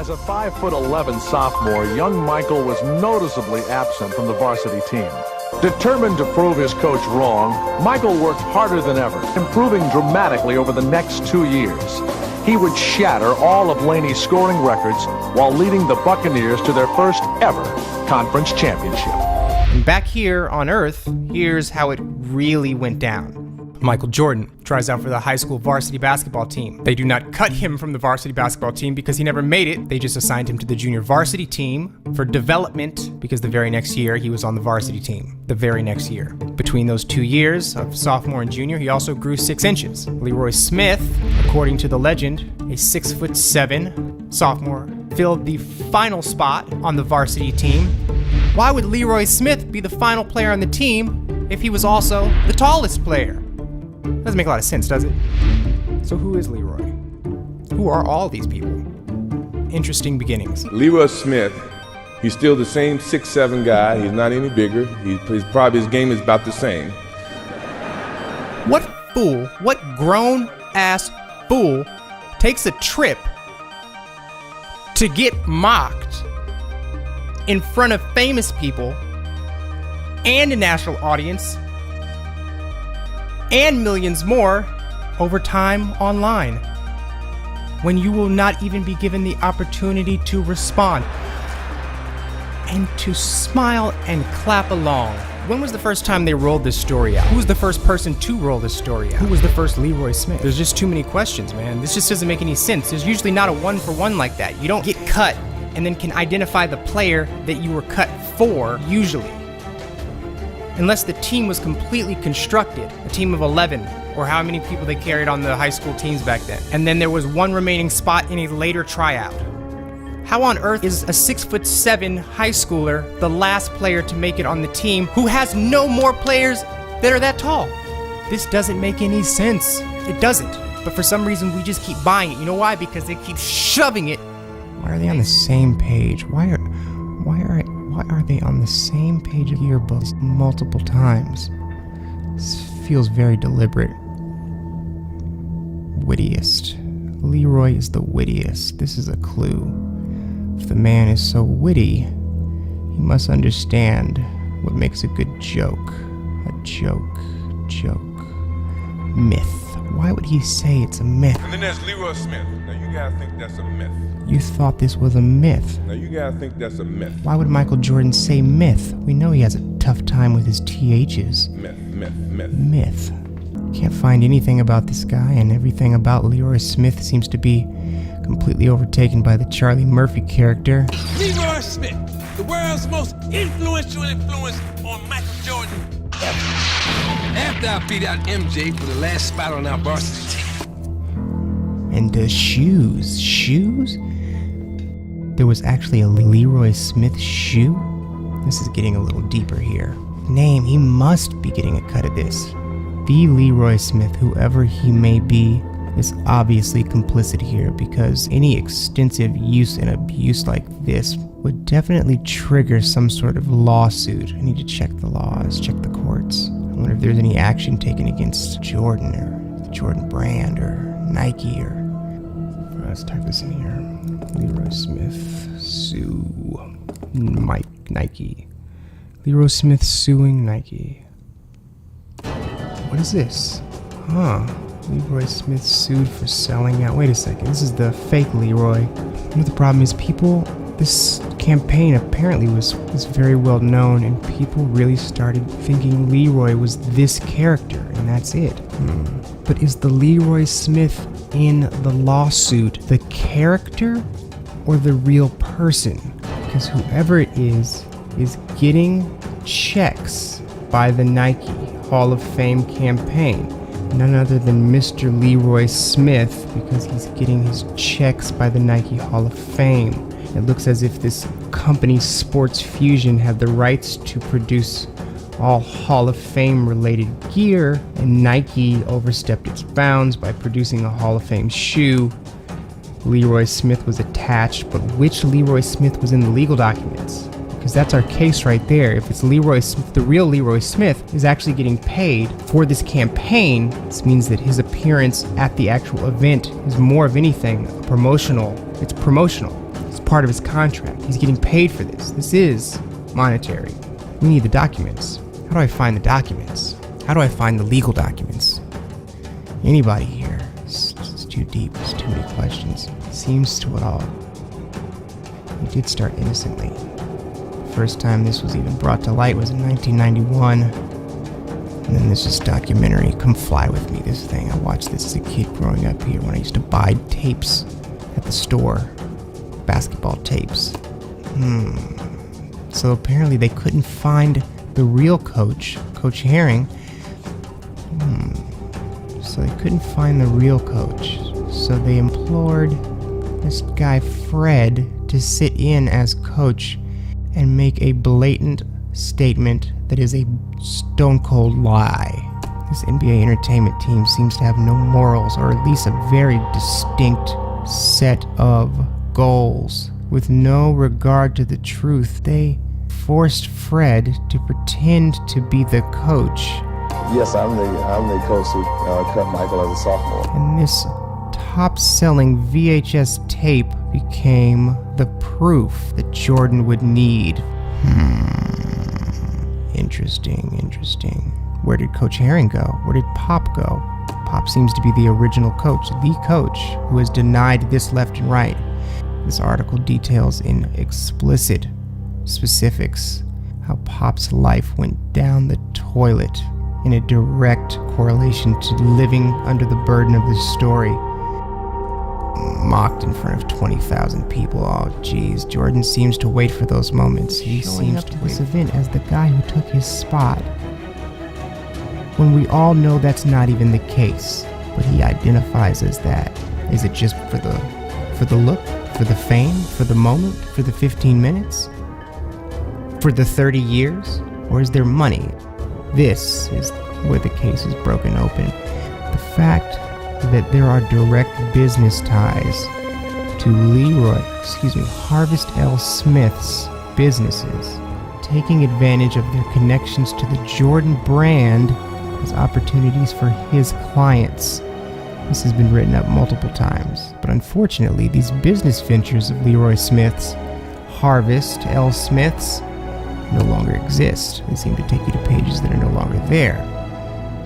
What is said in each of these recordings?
As a 5'11" sophomore, young Michael was noticeably absent from the varsity team. Determined to prove his coach wrong, Michael worked harder than ever, improving dramatically over the next 2 years. He would shatter all of Laney's scoring records while leading the Buccaneers to their first ever conference championship. And back here on Earth, here's how it really went down. Michael Jordan tries out for the high school varsity basketball team. They do not cut him from the varsity basketball team because he never made it. They just assigned him to the junior varsity team for development because the very next year he was on the varsity team. The very next year. Between those 2 years of sophomore and junior, he also grew 6 inches. Leroy Smith, according to the legend, a 6'7" sophomore, filled the final spot on the varsity team. Why would Leroy Smith be the final player on the team if he was also the tallest player? Doesn't make a lot of sense, does it? So who is Leroy? Who are all these people? Interesting beginnings. Leroy Smith, he's still the same 6'7" guy. He's not any bigger. His game is about the same. What fool, what grown-ass fool takes a trip to get mocked in front of famous people and a national audience and millions more over time online, when you will not even be given the opportunity to respond and to smile and clap along? When was the first time they rolled this story out? Who was the first person to roll this story out? Who was the first Leroy Smith? There's just too many questions, man. This just doesn't make any sense. There's usually not a one-for-one like that. You don't get cut and then can identify the player that you were cut for, usually. Unless the team was completely constructed, a team of 11, or how many people they carried on the high school teams back then. And then there was one remaining spot in a later tryout. How on earth is a 6'7" high schooler the last player to make it on the team who has no more players that are that tall? This doesn't make any sense. It doesn't. But for some reason, we just keep buying it. You know why? Because they keep shoving it. Why are they on the same page? Why are they on the same page of yearbooks multiple times? This feels very deliberate. Wittiest. Leroy is the wittiest. This is a clue. If the man is so witty, he must understand what makes a good joke. A joke. Myth. Why would he say it's a myth? And then there's Leroy Smith. Now you gotta think that's a myth. You thought this was a myth. Now you gotta think that's a myth. Why would Michael Jordan say myth? We know he has a tough time with his THs. Myth. Can't find anything about this guy, and everything about Leroy Smith seems to be completely overtaken by the Charlie Murphy character. Leroy Smith, the world's most influential influence on Michael Jordan ever. After I beat out MJ for the last spot on our varsity team. And shoes? There was actually a Leroy Smith shoe? This is getting a little deeper here. Name, he must be getting a cut at this. The Leroy Smith, whoever he may be, is obviously complicit here, because any extensive use and abuse like this would definitely trigger some sort of lawsuit. I need to check the laws, check the courts. I wonder if there's any action taken against Jordan or the Jordan brand or Nike or... Let's type this in here. Leroy Smith sue Nike. Leroy Smith suing Nike. What is this? Leroy Smith sued for selling out. Wait a second, this is the fake Leroy. You know the problem is, this campaign apparently was very well known, and people really started thinking Leroy was this character, and that's it. But is the Leroy Smith in the lawsuit the character or the real person? Because whoever it is getting checks by the Nike Hall of Fame campaign. None other than Mr. Leroy Smith, because he's getting his checks by the Nike Hall of Fame. It looks as if this company, Sports Fusion, had the rights to produce all Hall of Fame related gear, and Nike overstepped its bounds by producing a Hall of Fame shoe. Leroy Smith was attached, but which Leroy Smith was in the legal documents? Because that's our case right there. If it's Leroy Smith, the real Leroy Smith is actually getting paid for this campaign, this means that his appearance at the actual event is more of anything promotional. It's promotional. It's part of his contract. He's getting paid for this. This is monetary. We need the documents. How do I find the documents? How do I find the legal documents? Anybody here? It's too deep. It's too many questions. Seems to it all. It did start innocently. The first time this was even brought to light was in 1991. And then there's this documentary, Come Fly With Me, this thing. I watched this as a kid growing up here when I used to buy tapes at the store. Basketball tapes. So apparently they couldn't find the real coach, Coach Herring. So they couldn't find the real coach. So they implored this guy Fred to sit in as coach and make a blatant statement that is a stone cold lie. This NBA entertainment team seems to have no morals, or at least a very distinct set of goals. With no regard to the truth, they forced Fred to pretend to be the coach. Yes, I'm the coach who cut Michael as a sophomore. And this top-selling VHS tape became the proof that Jordan would need. Interesting. Where did Coach Herring go? Where did Pop go? Pop seems to be the original coach, the coach, who has denied this left and right. This article details in explicit specifics how Pop's life went down the toilet in a direct correlation to living under the burden of this story. Mocked in front of 20,000 people. Oh, geez. Jordan seems to wait for those moments. He seems to this event as the guy who took his spot, when we all know that's not even the case. But he identifies as that. Is it just for the look, for the fame, for the moment, for the 15 minutes, for the 30 years, or is there money? This is where the case is broken open. The fact that there are direct business ties to Harvest L. Smith's businesses, taking advantage of their connections to the Jordan brand as opportunities for his clients. This has been written up multiple times, but unfortunately, these business ventures of Leroy Smith's, Harvest L. Smith's, no longer exist. They seem to take you to pages that are no longer there.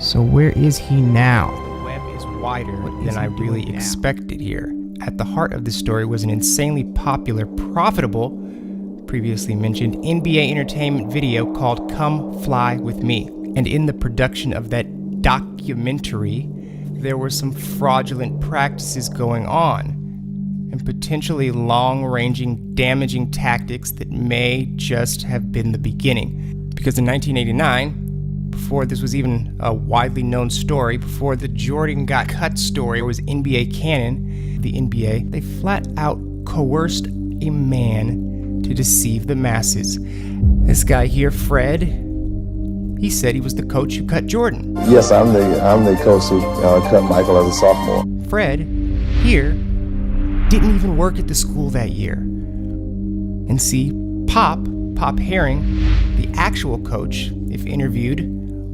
So where is he now? The web is wider than I really expected here. At the heart of this story was an insanely popular, profitable, previously mentioned NBA entertainment video called Come Fly With Me. And in the production of that documentary, there were some fraudulent practices going on, and potentially long-ranging, damaging tactics that may just have been the beginning. Because in 1989, before this was even a widely known story, before the Jordan got cut story was NBA canon, the NBA, they flat out coerced a man to deceive the masses. This guy here, Fred, he said he was the coach who cut Jordan. Yes, I'm the coach who cut Michael as a sophomore. Fred here didn't even work at the school that year. And see, Pop Herring, the actual coach, if interviewed,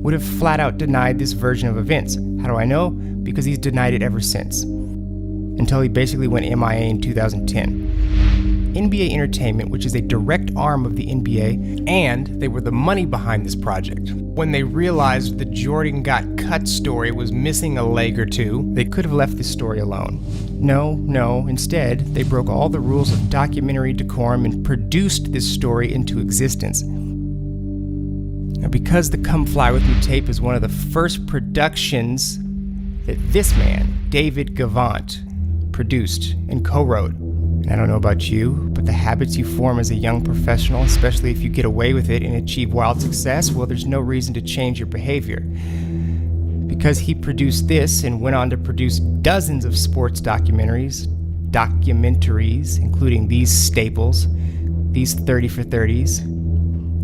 would have flat out denied this version of events. How do I know? Because he's denied it ever since. Until he basically went MIA in 2010. NBA Entertainment, which is a direct arm of the NBA, and they were the money behind this project. When they realized the Jordan got cut story was missing a leg or two, they could have left this story alone. No, instead, they broke all the rules of documentary decorum and produced this story into existence. Now, because the Come Fly With Me tape is one of the first productions that this man, David Gavant, produced and co-wrote. And I don't know about you, but the habits you form as a young professional, especially if you get away with it and achieve wild success, well, there's no reason to change your behavior. Because he produced this and went on to produce dozens of sports documentaries, including these staples, these 30 for 30s,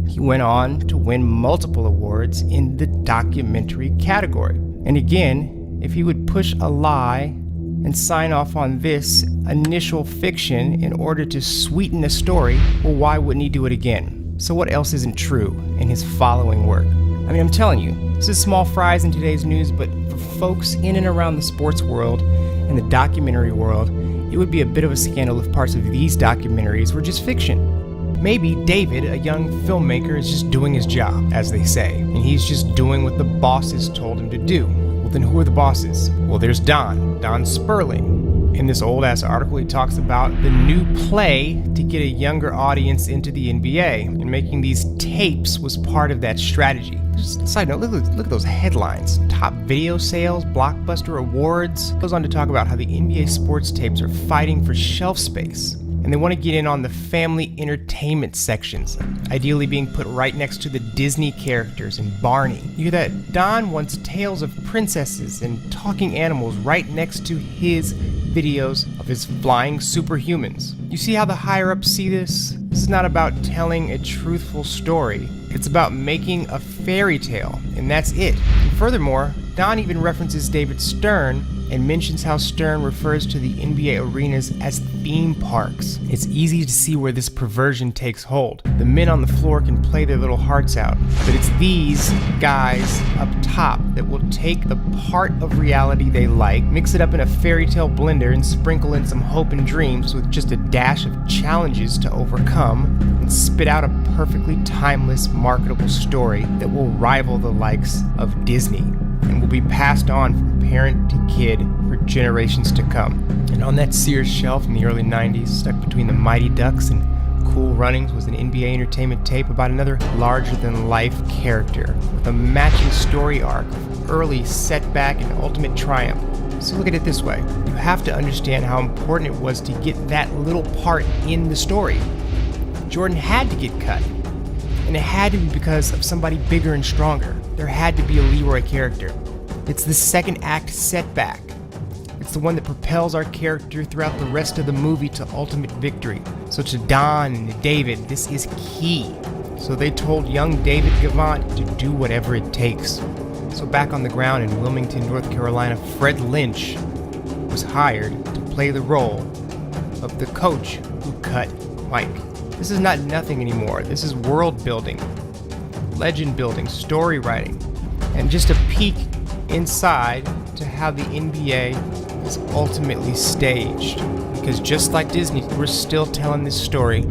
he went on to win multiple awards in the documentary category. And again, if he would push a lie and sign off on this initial fiction in order to sweeten the story, well, why wouldn't he do it again? So what else isn't true in his following work? I mean, I'm telling you, this is small fries in today's news, but for folks in and around the sports world and the documentary world, It would be a bit of a scandal if parts of these documentaries were just fiction. Maybe David, a young filmmaker, is just doing his job, as they say, and he's just doing what the bosses told him to do. Well, then who are the bosses? Well, there's Don Sperling. In this old-ass article, he talks about the new play to get a younger audience into the NBA, and making these tapes was part of that strategy. Just a side note, look at those headlines. Top video sales, blockbuster awards. Goes on to talk about how the NBA sports tapes are fighting for shelf space. And they want to get in on the family entertainment sections, ideally being put right next to the Disney characters and Barney. You hear that? Don wants tales of princesses and talking animals right next to his videos of his flying superhumans. You see how the higher-ups see this? This is not about telling a truthful story. It's about making a fairy tale, and that's it. And furthermore, Don even references David Stern and mentions how Stern refers to the NBA arenas as theme parks. It's easy to see where this perversion takes hold. The men on the floor can play their little hearts out, but it's these guys up top that will take the part of reality they like, mix it up in a fairy tale blender, and sprinkle in some hope and dreams with just a dash of challenges to overcome, and spit out a perfectly timeless, marketable story that will rival the likes of Disney and will be passed on from parent to kid for generations to come. And on that Sears shelf in the early 90s, stuck between the Mighty Ducks and Cool Runnings, was an NBA Entertainment tape about another larger-than-life character with a matching story arc of early setback and ultimate triumph. So look at it this way. You have to understand how important it was to get that little part in the story. Jordan had to get cut. And it had to be because of somebody bigger and stronger. There had to be a Leroy character. It's the second act setback. It's the one that propels our character throughout the rest of the movie to ultimate victory. So to Don and to David, this is key. So they told young David Gavant to do whatever it takes. So back on the ground in Wilmington, North Carolina, Fred Lynch was hired to play the role of the coach who cut Mike. This is not nothing anymore. This is world building, legend building, story writing, and just a peek inside to how the NBA is ultimately staged. Because just like Disney, we're still telling this story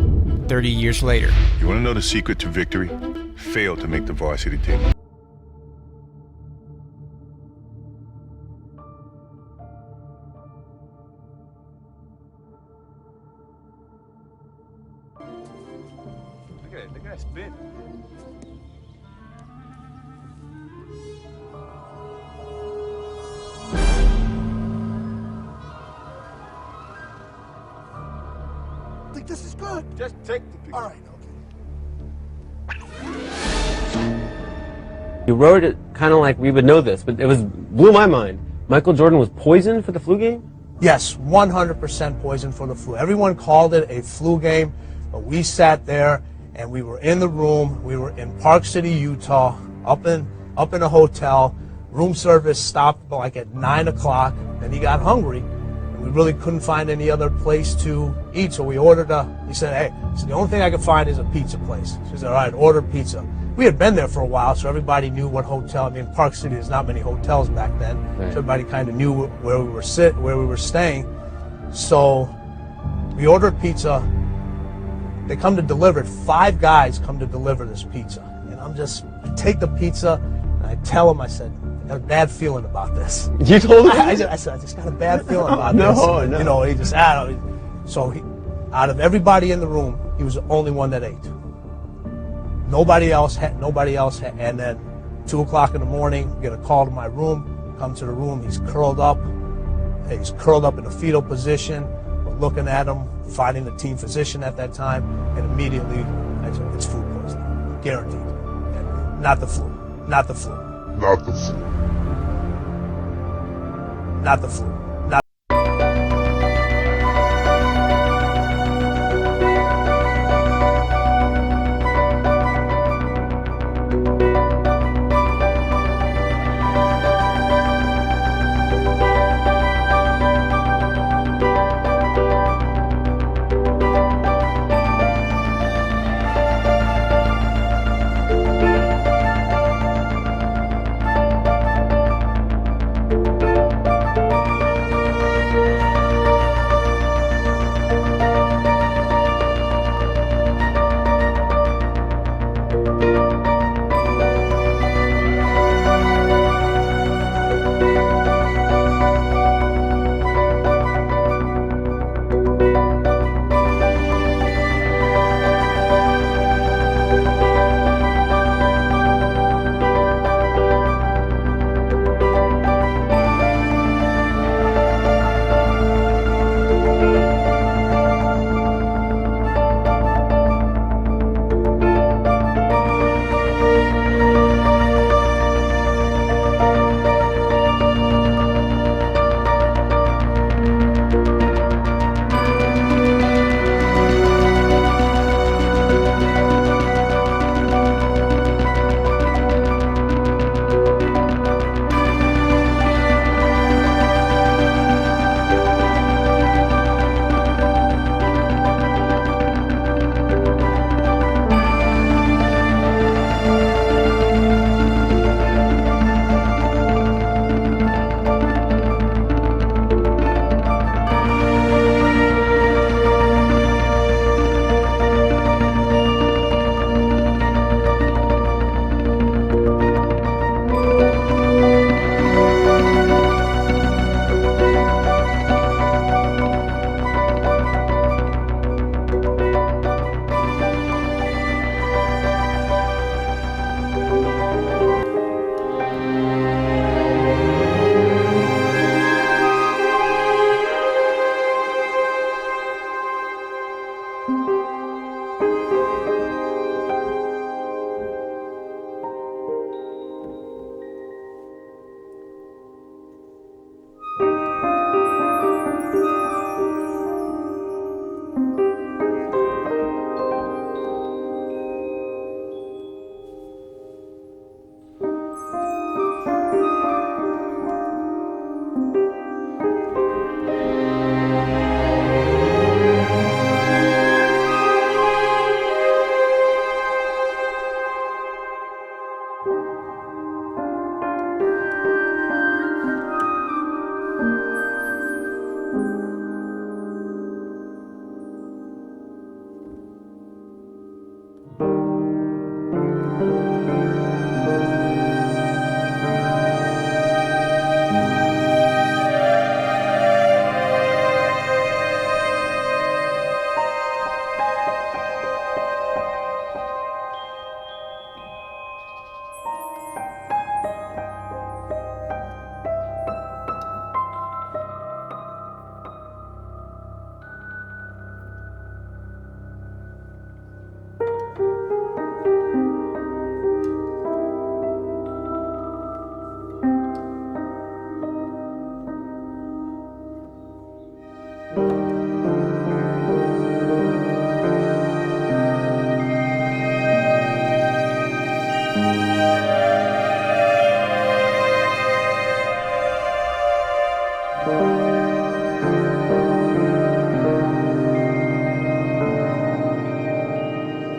30 years later. You want to know the secret to victory? Fail to make the varsity team. Look at that spin. I think this is good. Just take the picture. All right, okay. You wrote it kind of like we would know this, but blew my mind. Michael Jordan was poisoned for the flu game? Yes, 100% poison for the flu. Everyone called it a flu game, but we sat there and we were in the room. We were in Park City, Utah, up in a hotel. Room service stopped like at 9 o'clock. Then he got hungry, and we really couldn't find any other place to eat. So we ordered he said, hey, so the only thing I could find is a pizza place. She said, all right, order pizza. We had been there for a while, so everybody knew what hotel. I mean, Park City, there's not many hotels back then. Right. So everybody kind of knew where we were staying. So we ordered pizza. They come to deliver it. 5 guys come to deliver this pizza. And I take the pizza, and I tell them, I said, I got a bad feeling about this. You told him? I said, I just got a bad feeling about this. No. You know, he just, out of everybody in the room, he was the only one that ate. Nobody else had, and then 2 o'clock in the morning, get a call to my room, come to the room, he's curled up in a fetal position. We're looking at him, finding the team physician at that time, and immediately, I said, it's food poisoning, guaranteed. And not the flu.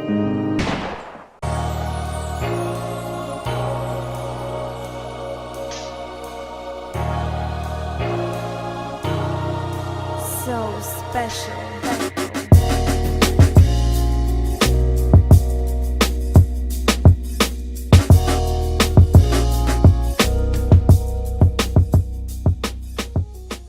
So special.